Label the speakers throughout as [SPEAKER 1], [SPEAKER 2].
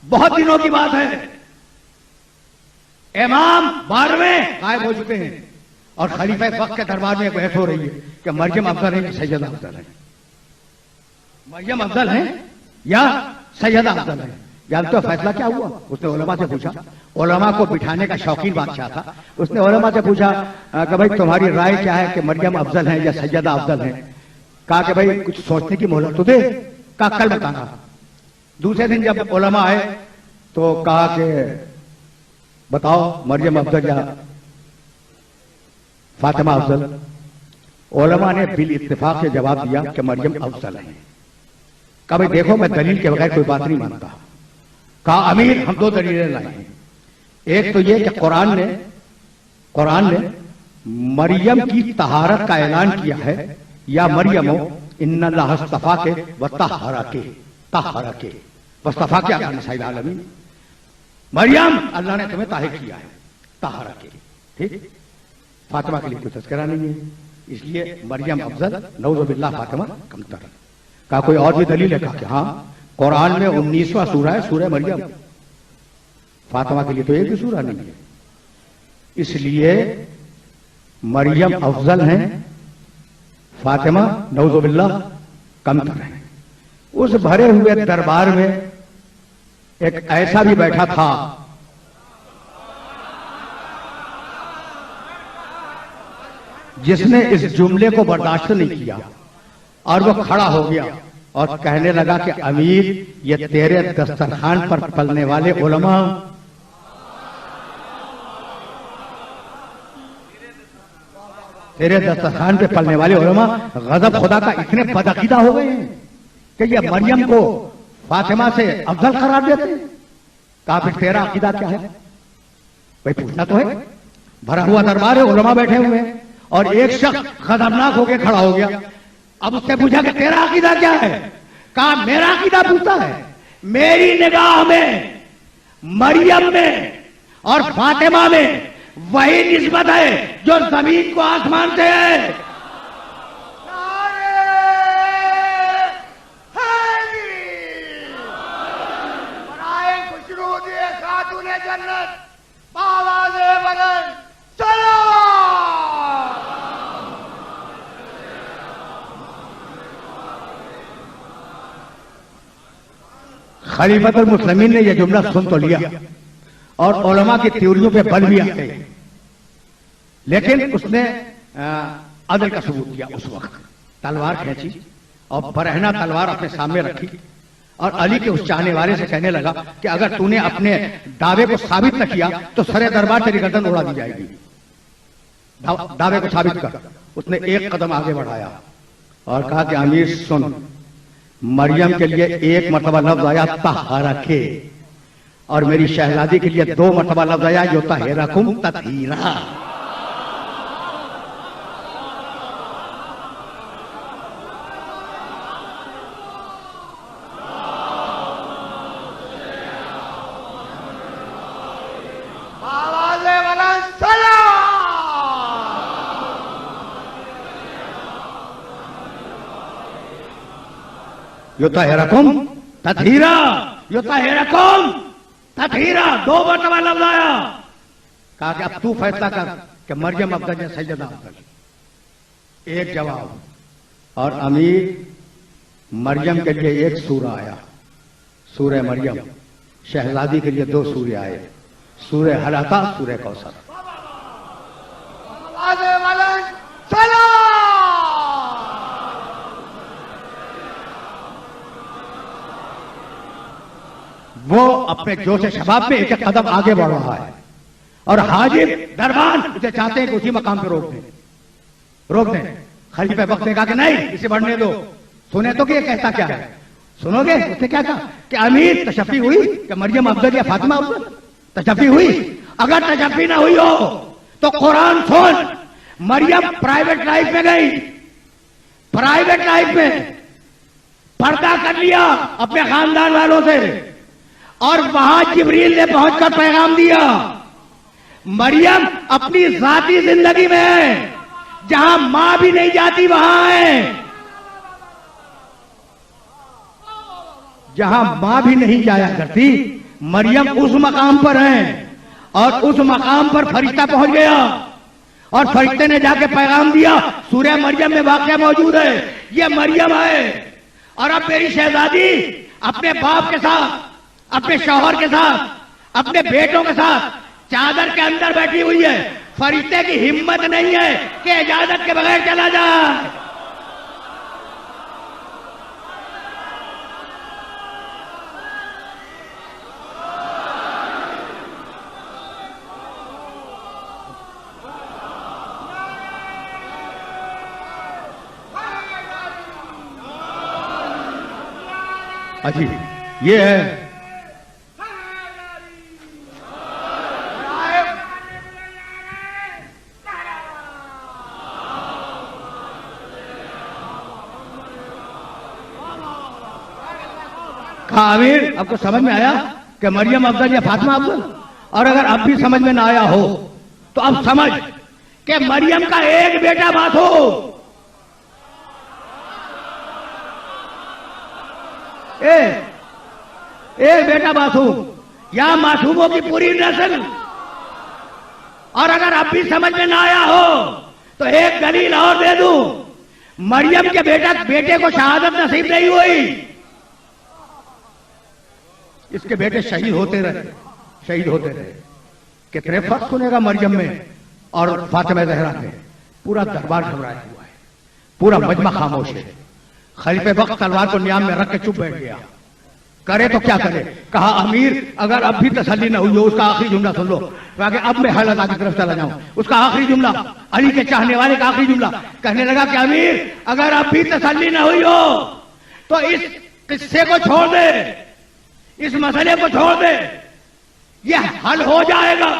[SPEAKER 1] बहुत दिनों की बात है। इमाम 12वें गायब हो चुके हैं और खलीफा वक्त के दरबार में बहस हो रही है कि मरियम अफजल है या सैयदा अफजल है। मरियम अफजल है या सैयदा अफजल है। जानते हो फैसला क्या हुआ? उसने उलमा से पूछा। उलमा को बिठाने का शौकीन बादशाह था। उसने उलमा से पूछा कि भाई तुम्हारी राय क्या है कि मरियम अफजल है या सैयदा अफजल है? कहा कि भाई कुछ सोचने की मोहलत तो दे। कहा कल बताना। दूसरे दिन जब उलमा आए तो कहा कि बताओ मरियम अफजल या फातिमा अफजल। उलमा ने बिल इत्तेफाक से जवाब दिया कि मरियम अफजल है। कहा भाई देखो मैं दलील के बगैर कोई बात नहीं मानता। कहा अमीर हम दो दलीलें लाए हैं। एक तो ये कि कुरान ने मरियम की तहारत का ऐलान किया है, या मरियमो इन्नल्लाह अस्तफा के व तहरा के वस्तफा क्या करना साहिल आलमीन। मरियम अल्लाह ने तुम्हें ताहिर किया है, तहरा के। ठीक, फातिमा के लिए कोई तस्करा नहीं है, इसलिए मरियम अफजल नऊज़ु बिल्लाह फातिमा कमतर। कहा कोई और भी दलील है? कहा कि हाँ कुरान में 19वां सूरा है सूरह मरियम। फातिमा के लिए तो एक भी सूरा नहीं है, इसलिए मरियम अफजल हैं, फातिमा नऊज़ु बिल्लाह कमतर है। उस भरे हुए दरबार में एक ऐसा भी बैठा था जिसने इस जुमले को बर्दाश्त नहीं किया और वो खड़ा हो गया और कहने लगा कि अमीर ये तेरे दस्तरखान पर पलने वाले उलमा, तेरे दस्तरखान पे पलने वाले उलमा गजब खुदा का इतने बदअकीदा हो गए हैं कि ये मरियम को फातिमा से अफजल करार देते हैं। कहा फिर तेरा अकीदा क्या है? भाई पूछना तो है। भरा हुआ दरबार है, उलमा बैठे हुए हैं और एक शख्स खतरनाक होकर खड़ा हो गया। अब उससे पूछा कि तेरा अकीदा क्या है? कहा मेरा अकीदा पूछता है, मेरी निगाह में मरियम में और फातिमा में वही निस्बत है जो जमीन को आसमान से है। खलीफतुल मुस्लिमीन ने यह जुमला सुन तो लिया और उलमा की थ्योरियों पे बल भी आ गए, लेकिन उसने अदल का सबूत दिया। उस वक्त तलवार खींची और बरहना तलवार अपने सामने रखी और अली के उस चाहने वाले से कहने लगा कि अगर तूने अपने दावे को साबित न किया तो सरे दरबार तेरी गर्दन उड़ा दी जाएगी। दावे को साबित कर। उसने एक कदम आगे बढ़ाया और कहा कि अमीर सुन, मरियम के लिए एक मरतबा लफ्ज आया तहरा के, और मेरी शहजादी के लिए 2 मरतबा लफ्ज आया यो तहरकुम ततहीरा। युतहिरकुम ततहीरा, युतहिरकुम ततहीरा, 2 मरतबा लफ्ज आया। कहा कि अब तू फैसला कर कि मरियम अफजल या सैयदा अफजल। एक जवाब। और अमीर मरियम के लिए एक सूरा आया, सूरह मरियम। शहजादी के लिए 2 सूरे आए, सूरह हलाका, सूरह कौसर। वो अपने जोश शबाब में एक कदम आगे बढ़ रहा है और हाजिर दरबार उसे चाहते हैं कि उसी मकाम पे रोक दें। खलीफा वक्त ने कहा कि नहीं, इसे बढ़ने दो। सुने तो कि ये कहता क्या है? सुनोगे? उसने क्या कहा कि अमीर तशफ़ी हुई कि मरियम अफजल या फातिमा अफजल? तशफ़ी हुई? अगर तशफ़ी ना हुई हो तो कुरान सुन। मरियम प्राइवेट लाइफ में गई, प्राइवेट लाइफ में पर्दा कर लिया अपने खानदान वालों से और वहां जिब्रील ने पहुंचकर पैगाम दिया। मरियम अपनी जाती जिंदगी में है, जहां मां भी नहीं जाती वहां है, जहां मां भी नहीं जाया करती मरियम उस मकाम पर हैं और उस मकाम पर फरिश्ता पहुंच गया और फरिश्ते ने जाके पैगाम दिया। सूरह मरियम में वाकया मौजूद है, ये मरियम है और अब मेरी शहजादी अपने बाप के साथ, अपने शौहर के साथ, अपने बेटों के साथ चादर के अंदर बैठी हुई है। फरिश्ते की हिम्मत नहीं है कि इजाजत के बगैर चला जाए। अच्छी ये है आमिर, आपको समझ में आया कि मरियम अफजल या फातिमा अफजल? और अगर अब भी समझ में ना आया हो तो अब समझ कि मरियम का एक बेटा मासूम, एक बेटा मासूम या मासूमों की पूरी नस्ल। और अगर अब भी समझ में ना आया हो तो एक दलील और दे दूं, मरियम के बेटे को शहादत नसीब नहीं हुई, इसके बेटे शहीद होते रहे, शहीद होते रहे। कितने फर्क सुनेगा मरियम में और फातिमा ज़हरा में। पूरा दरबार घबराया हुआ है, पूरा मजमा खामोश है। खलीफे वक्त तलवार को नियाम में रख के चुप बैठ गया। करे तो क्या करे? कहा अमीर अगर अब भी तसल्ली न हुई हो, उसका आखिरी जुमला सुन लो। कहा कि अब मैं हालत की तरफ चला जाऊं, उसका आखिरी जुमला, अली के चाहने वाले का आखिरी जुमला। कहने लगा कि अमीर अगर अब भी तसल्ली न हुई हो तो इस किस्से को छोड़ दे, इस मसले को छोड़ दे, यह हल हो जाएगा।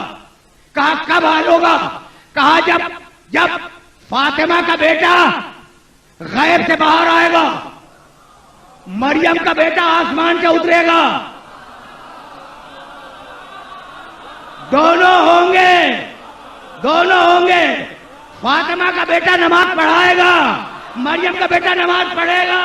[SPEAKER 1] कहा कब हल होगा? कहा जब फातिमा का बेटा गैब से बाहर आएगा, मरियम का बेटा आसमान से उतरेगा, दोनों होंगे। फातिमा का बेटा नमाज पढ़ाएगा, मरियम का बेटा नमाज पढ़ेगा।